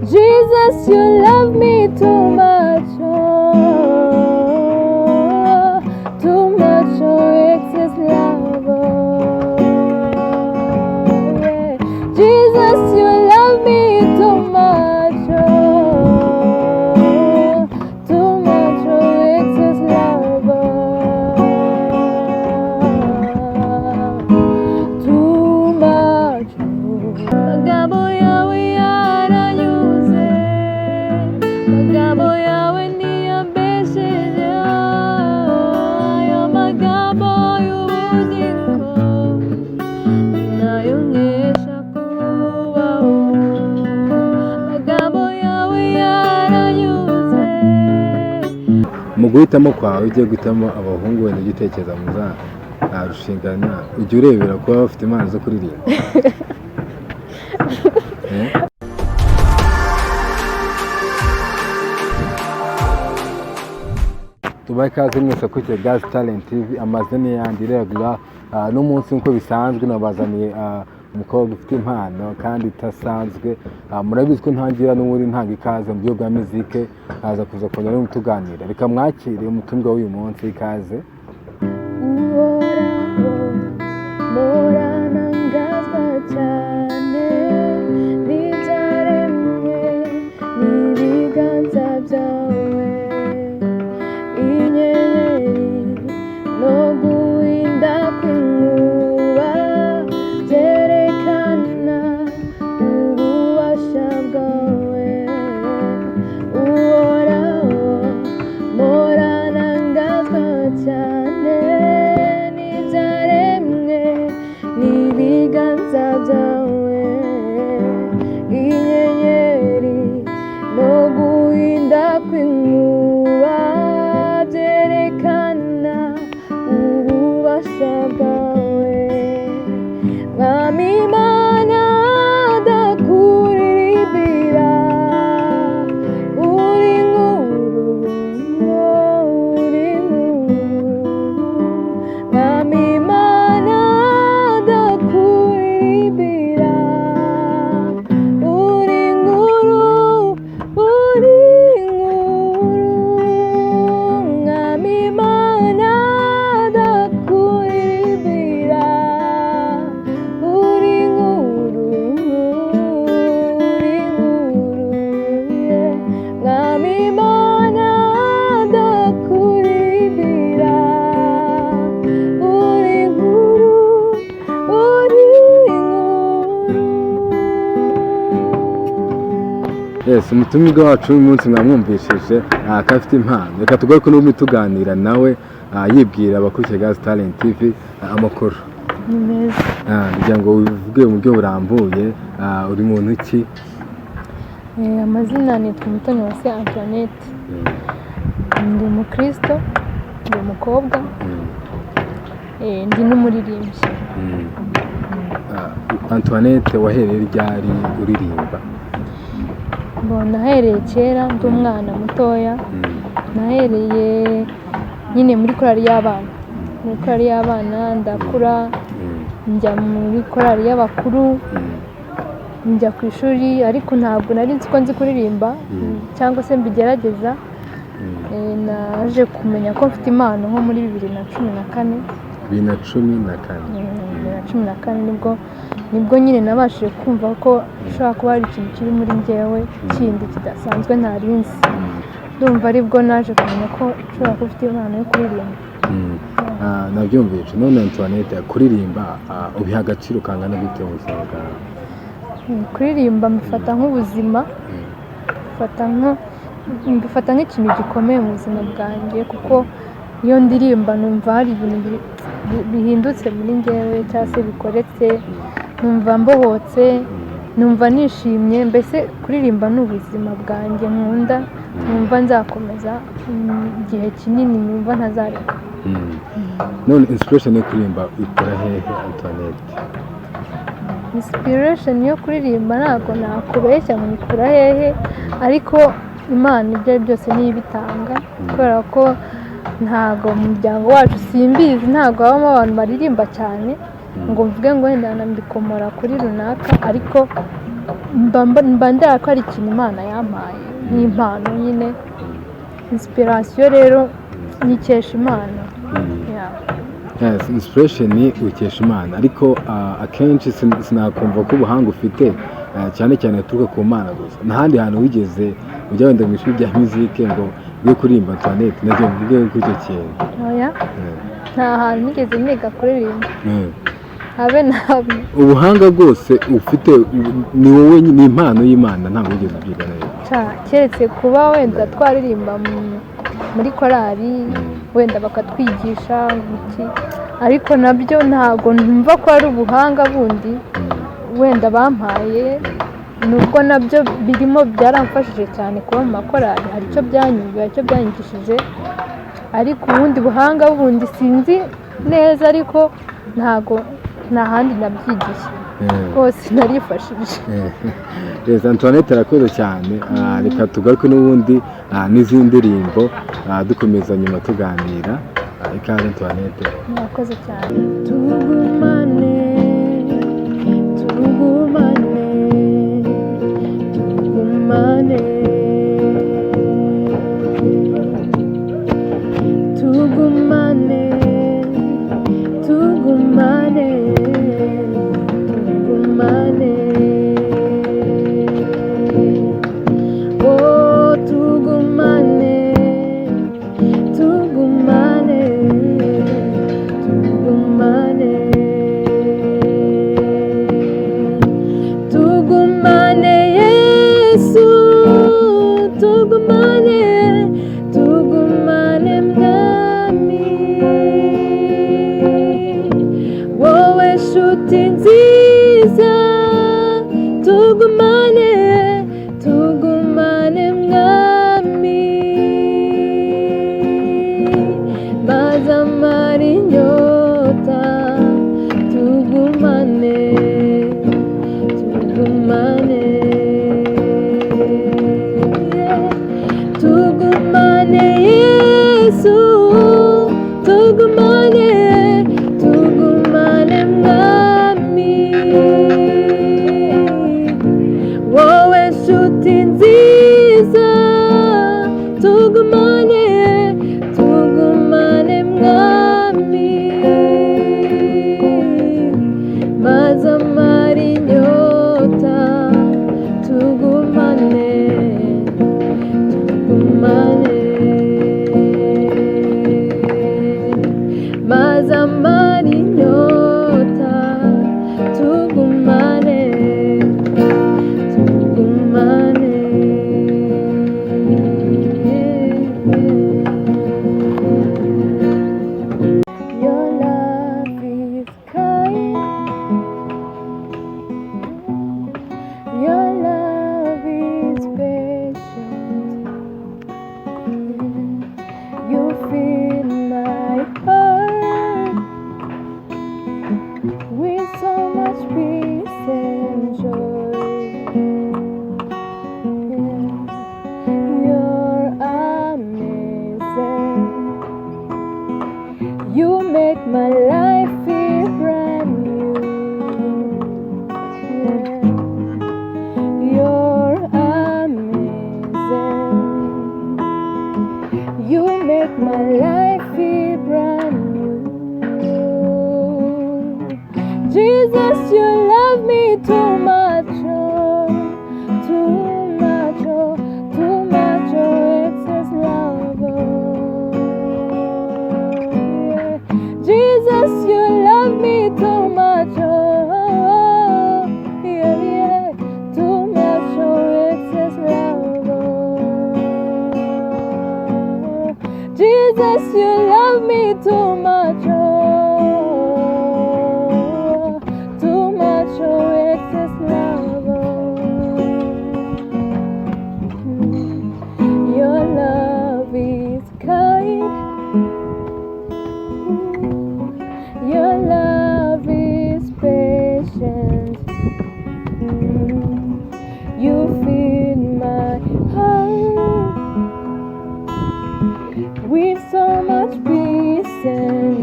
Jesus, you love me too much, oh, too much, oh, excess love, oh, yeah. Jesus, you love me too much, oh, too much, oh, excess love, oh, too much, oh. Magambo yawe yaranyuze, magambo yawe niyambesheje, ayo magambo y'ubugingo nayo nkesha kubaho. Magambo yawe yaranyuze. Mu guhitamo kwawe ugiye guhitamo abahungu wenda ujye utekereza muzarushingana ujye urebera kuba bafite impano zo kuririmba. Tubaye ikaze mwese kuri Ryiza Talent TV, amazina yanjye Regular. N'umunsi nk'uko bisanzwe nabazaniye umukobwa ufite impano kandi itasanzwe. Murabizi ko ntangira n'ubundi ntanga ikaze mu buryo bwa muzike, haza kuza kongera mutuganira. Reka mwakire umutumirwa w'uyu munsi, ikaze. Moranangazwa cyane n'ibyaremwe n'ibiganza byawe, inyenyeri no guhinda kw'inkuba byerekana ububasha bwawe. Uhoraho, moranangazwa cyane n'ibyaremwe n'ibiganza byawe, inyenyeri no guhinda kw'inkuba byerekana ububasha bwawe. Mwami Mana ndakuririmbira, uri inkuru, uri inkuru. Mwami Mana ndakuririmbira, uri inkuru, uri inkuru. Mwami Mana ndakuririmbira, uri inkuru, uri inkuru, yeah. Mwami Mana ndakuririmbira, uri inkuru, uri inkuru. Yes, umutumirwa wacu uyu munsi mwamwumvishije ko afite impano. Reka tugaruke n'ubu tuganira nawe yibwira abakurikiye Ryiza Talent TV amakuru. Ni meza. Kugira ngo uvuge mu buryo burambuye, uri muntu ki? Amazina nitwa Antoinette Antoinette. Ndi umukristo, ndi umukobwa, ndi n'umuririmbyi. Antoinette, wahereye ryari uririmba? Nahereye kera ndi umwana mutoya, nahereye nyine muri korali y'abana, muri korali y'abana ndakura, njya muri korali y'abakuru, njya ku ishuri, ariko ntabwo nari nzi ko nzi kuririmba cyangwa se mbigerageza. Naje kumenya ko mfite impano nko muri 2014. 2014 nibwo nyine nabashije kumva ko ushobora kuba hari ikintu kiri muri njyewe kindi kidasanzwe ntari nzi. Ndumva aribwo naje kumenya ko ushobora kuba ufite impano yo kuririmba. Nabyumvise. None Antoinette, kuririmba ubiha agaciro kangana gute mu buzima bwawe? Kuririmba mbifata nk'ubuzima, mbifata nk'ikintu gikomeye mu buzima bwanjye, kuko iyo ndirimba numva hari ibintu bihindutse muri njyewe cyangwa se bikoretse, numva mbohotse, numva nishimye. Mbese kuririmba ni ubuzima bwanjye nkunda, numva nzakomeza igihe kinini, numva ntazareka. None inspiration yo kuririmba ikora hehe Antoinette? Inspiration yo kuririmba ntabwo nakubeshya ngo ikura hehe, ariko Imana ibyo ari byose niyo ibitanga, kubera ko ntabwo mu muryango wacu simbizi, ntabwo habamo abantu baririmba cyane ngo mvuge ngo wenda nambikomora kuri runaka, ariko mba ndera ko ari ikintu Imana yampaye nk'impano nyine inspiration rero nyikesha Imana. Yes, inspiration ni ukesha Imana, ariko akenshi sinakumva ko ubuhanga ufite cyane cyane turuka ku Mana gusa. N'ahandi hantu wigeze ujya wenda mu ishuri rya musique ngo ugiye kuririmba Antoinette, nabyo mvuge kuri icyo kintu? Oya, nta hantu nigeze niga kuririmba, habe nabi. Ubuhanga bwose ufite ni wowe, ni impano y'Imana, ntabwo wigeze ubyiga neza. Keretse kuba wenda twaririmba muri korali wenda bakatwigisha iki, ariko nabyo ntabwo numva ko ari ubuhanga bundi wenda bampaye, nubwo nabyo birimo byaramfashije cyane kuba mu makorali, hari icyo byanyumviye, icyo byanyigishije, ariko ubundi buhanga bundi sinzi neza, ariko ntago nta handi nabyigiye rwose narifashije. Antoinette arakoze cyane, reka tugaruke n'ubundi n'izindi ndirimbo dukomeza nyuma tuganira. Ikaze Antoinette. Murakoze cyane. Tugumane, tugumane, tugumane, tugumane, tugumane, tugumane. Oh, tugumane, tugumane, tugumane, tugumane, Yesu, tugumane, tugumane mwami, wowe nshuti nziza, tugumane, tugumane mwami, maze amara inyota, tugumane, tugumane, tugumane Yesu, tugumane, tugumane mwami, wowe nshuti nziza, tugumane, tugumane mwami, maze amara inyota, tugumane, tugumane, maze amara inyota, tugumane, tugumane. Your love is kind, your love is patient, you fill my heart with so much peace and joy. You're amazing, you make my life feel brand new. You're amazing, you make my life feel brand new. Jesus, you love me too much, oh, too much, oh, too much, oh, excess love, oh, yeah. Jesus, you love me too much, oh, yeah, yeah, too much, oh, excess love, oh. Jesus, you love me too much, oh, too much, oh, excess love, oh. Your love is kind, your love is patient, you fill my heart with so much peace and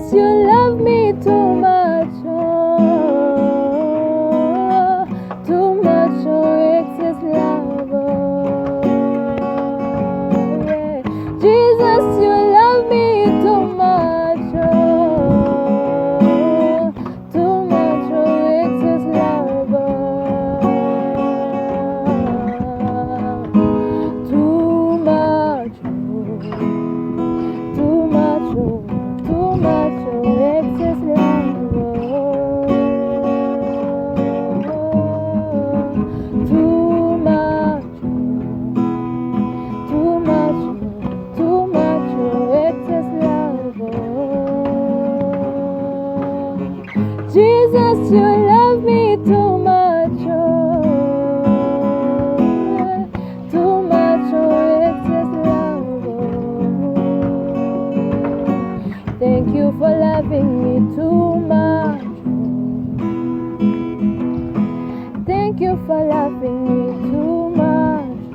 Jesus, you love me too much, oh, too much, oh, excess love, oh, yeah. Jesus, you love me too much, oh, too much, oh, excess love, oh, too much, oh, too much, oh, too much, oh, excess love, oh, too much, oh, too much, oh, excess love, oh. Jesus, you love me too much, oh, too much, oh, excess love, oh. Thank you for loving me too much, oh. Thank you for loving me too much,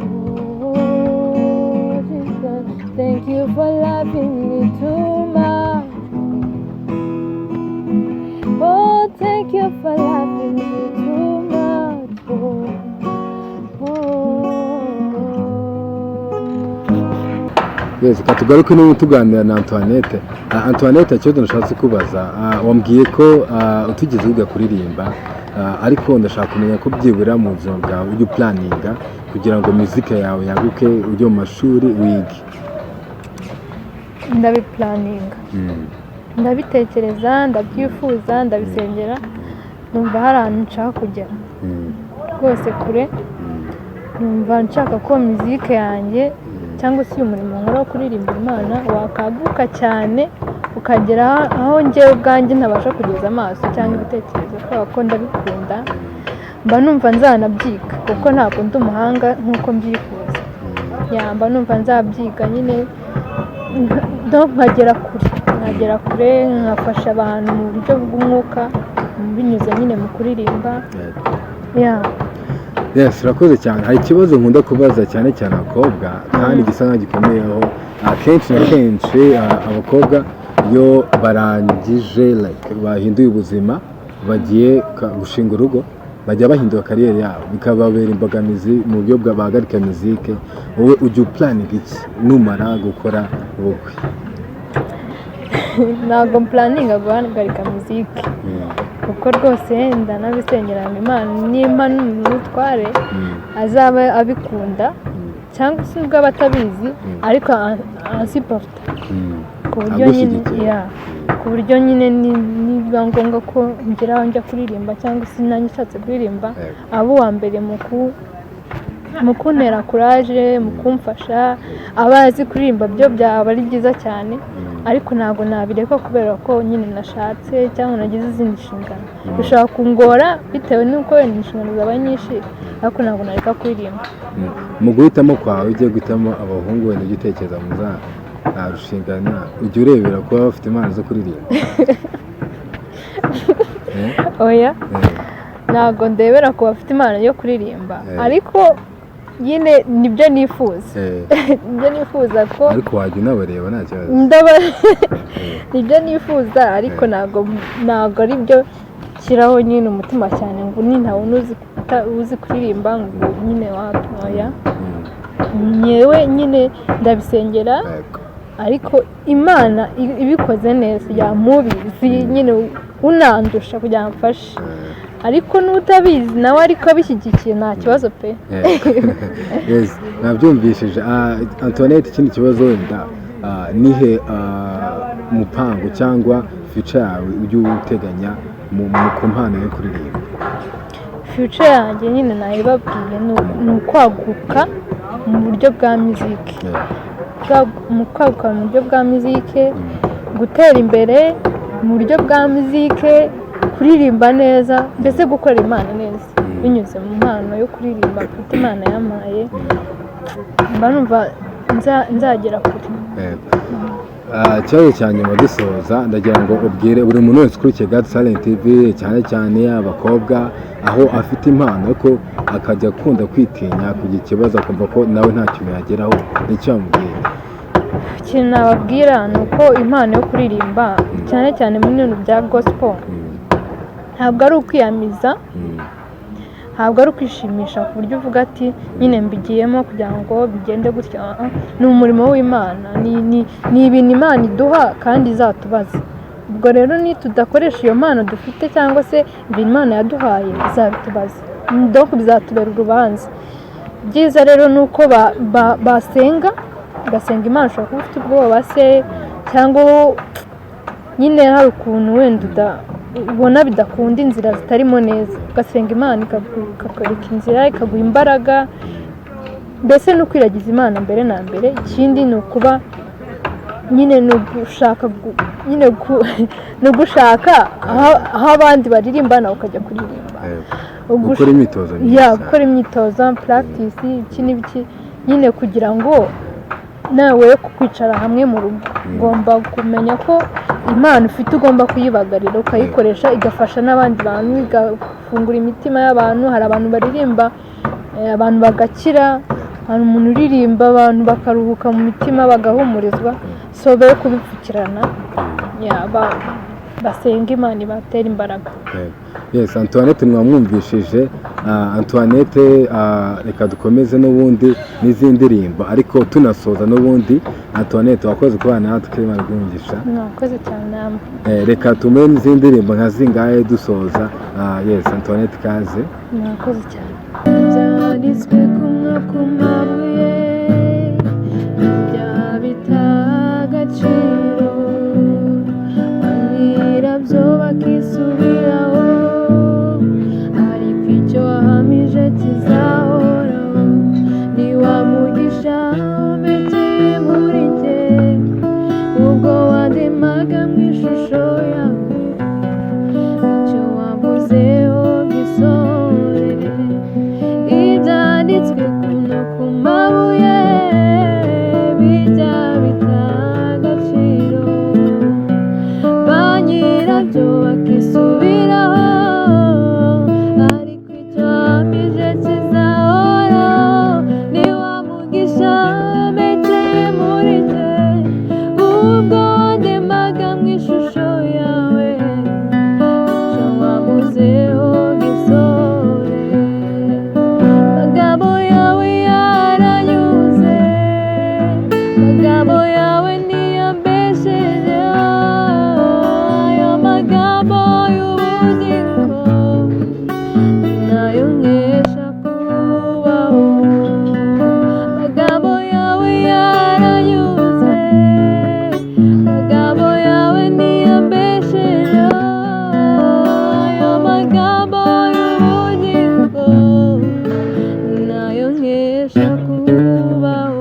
oh, Jesus. Thank you for loving me too much, oh, thank you for loving me too much, oh, Yes, katugaruke n'ubu tuganira na Antoinette. Antoinette, icyo ndashatse kubaza, wambwiye ko utigeze wiga kuririmba, ariko ndashaka kumenya ko byibura mu buzima bwawe ujya planinga kugira ngo muzika yawe yaguke ujye mu mashuri wige. ndabiplaninga ndabitekereza, ndabyifuza, ndabisengera, numva hari ahantu nshaka kugera rwose kure, numva nshaka ko muzika yanjye cyangwa se umurimo nkora wo kuririmba Imana wakaguka cyane ukagera aho njyewe ubwanjye ntabasha kugeza amaso cyangwa ibitekerezo, kubera ko ndabikunda, mba numva nzanabyiga kuko ntabwo ndi umuhanga nk'uko mbyifuza, mba numva nzabyiga nyine nkagera kure, nkafasha abantu mu buryo bw'umwuka binyuze nyine mu kuririmba. Yes, urakoze cyane. Hari ikibazo nkunda kubaza cyane cyane abakobwa kandi gisa nkaho gikomeyeho. Akenshi na kenshi abakobwa iyo barangije bahinduye ubuzima bagiye gushinga urugo, bajya bahindura kariyeri yabo bikababera imbogamizi mu buryo bahagarika muzike. Wowe ujya uplaninga iki numara gukora ubukwe? Ntabwo planinga guhagarika muzike kuko rwose ndanabisengera ngo Imana nimba n'umutware azaba abikunda cyangwa se ubwo abatabizi ariko ansiporta ku buryo nyine niba ngombwa ko ngeraho njya kuririmba cyangwa se nanjye nshatse kuririmba abo uwa mbere mu kuntera kuraje, mu kumfasha, aba azi kuririmba byo byaba ari byiza cyane, ariko ntabwo nabireka kubera ko nyine nashatse cyangwa nagize izindi nshingano. Bishobora kungora bitewe n'uko wenda inshingano zaba nyinshi, ariko ntabwo nareka kuririmba. Mu guhitamo kwawe ugiye guhitamo abahungu wenda ujya utekereza rushingana, ujya urebera kuba bafite impano zo kuririmba? Oya, ntabwo ndebera ko bafite impano yo kuririmba, ariko nyine nibyo nifuza. Nibyo nifuza ko ariko wajya unabareba nta kibazo. Nibyo nifuza ariko ntabwo ari byo shyiraho nyine umutima cyane ngo ntabona uzi kuririmba ngo nyine watoya. Nyewe nyine ndabisengera, ariko Imana ibikoze neza yamubizi nyine unandusha kugira ngo amfashe, ariko n'utabizi nawe ariko abishyigikiye nta kibazo pe. Yes, nabyumvishije. Antoinette, ikindi kibazo wenda nihe mupango cyangwa future yawe ujya uteganya ku mpano yo kuririmba? Future yanjye nyine nayibabwiye ni ukwaguka mu buryo bwa muzike, mu kwaguka mu buryo bwa muzike, gutera imbere mu buryo bwa muzike, kuririmba neza, mbese gukorera Imana neza binyuze mu mpano yo kuririmba mfite Imana yampaye, mba numva nzagera kure. Ikibazo cya nyuma dusoza, ndagira ngo ubwire buri muntu wese ukurikiye cyane TV, cyane cyane abakobwa, aho afite impano ariko akajya akunda kwitinya kugira ikibazo akumva ko nawe nta kintu yageraho, nicyo yamubwira? ikintu nababwira ni uko impano yo kuririmba cyane cyane mu bintu bya gospel ntabwo ari ukwiyamiza, ntabwo ari ukwishimisha ku buryo uvuga ati nyine mbigiyemo kugira ngo bigende gutya. Ni umurimo w'Imana, ni ibintu Imana iduha kandi izatubaza. Ubwo rero tudakoresha iyo mpano dufite cyangwa se ibintu Imana yaduhaye izabitubaza, donc bizatubera urubanza. Byiza rero ni uko basenga Imana. Ushobora kuba ufite ubwoba se cyangwa nyine hari ukuntu wenda ubona bidakunda, inzira zitarimo neza, ugasenga Imana ikakwereka inzira, ikaguha imbaraga. Mbese ni ukwiragiza Imana mbere na mbere. Ikindi ni ukuba nyine ni ugushaka aho abandi baririmba nawe ukajya kuririmba, gukora imyitozo practice iki n'ibiki, nyine kugira ngo nawe kukwicara hamwe mu rugo. Ugomba kumenya ko impano ufite ugomba kuyibagarira ukayikoresha, igafasha n'abandi bantu, igafungura imitima y'abantu. Hari abantu baririmba abantu bagakira, hari umuntu uririmba abantu bakaruhuka mu mitima bagahumurizwa. So be kubipfukirana basenga Imana ibatera imbaraga. Yes, Antoinette mwamwumvishije. Antoinette, reka dukomeze n'ubundi n'izindi ndirimbo, ariko tunasoza n'ubundi. Antoinette, wakoze kubana natwe, Imana iguhe. Mwakoze cyane namwe. Reka tumenye n'izindi ndirimbo nka zingahe dusoza. Yes, Antoinette, kaze. Mwakoze cyane. Byanditswe ku mabuye byabita agaciro, nyirabyo bakisubiraho, ariko icyo wahamije kizahoraho. Ni wa mugisha umeteye muri njye, ubwo wandemaga mu ishusho yawe, icyo wavuzeho gisohore. Ibyanditswe ku mabuye bijya bita agaciro, ba nyirabyo bakisubiraho, ariko icyo wahamije kizahoraho. Ni wa mugisha umeteye muri njye, ubwo wandemaga mu ishusho yawe, icyo wavuzeho gisohore. Amagambo yawe yaranyuze, amagambo yawe niyambesheje, ayo magambo y'ubugingo nayo nkesha kubaho. Amagambo yawe yaranyuze, amagambo yawe niyambesheje, ayo magambo y'ubugingo nayo nkesha kubaho.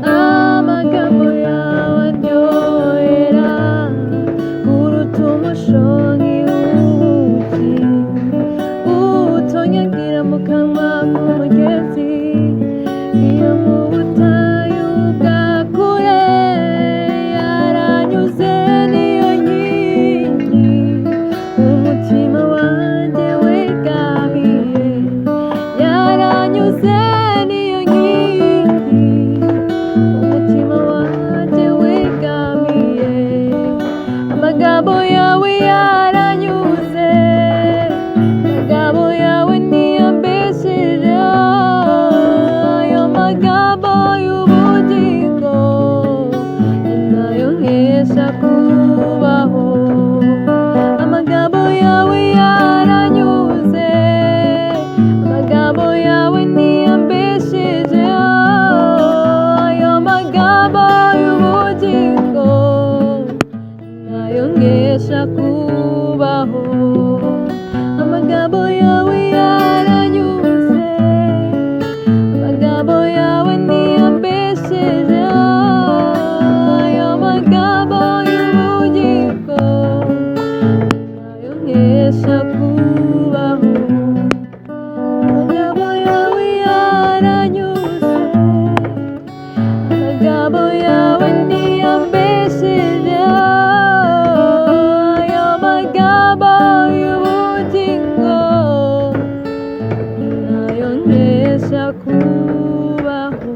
Amagambo yawe aryohera kuruta umushongi w'ubuki, utonyagira mu kanwa k'umugezi. y'ubugingo nayo nkesha kubaho.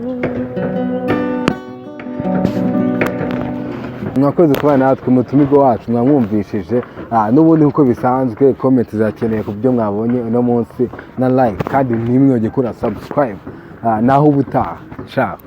mwakoze kuba natwe umutumirwa wacu mwamwumvishije n'ubundi nk'uko bisanzwe comment zakeneye ku byo mwabonye uno munsi na like kandi ntimwibagirwe gukora subscribe naho ubutaha ciao.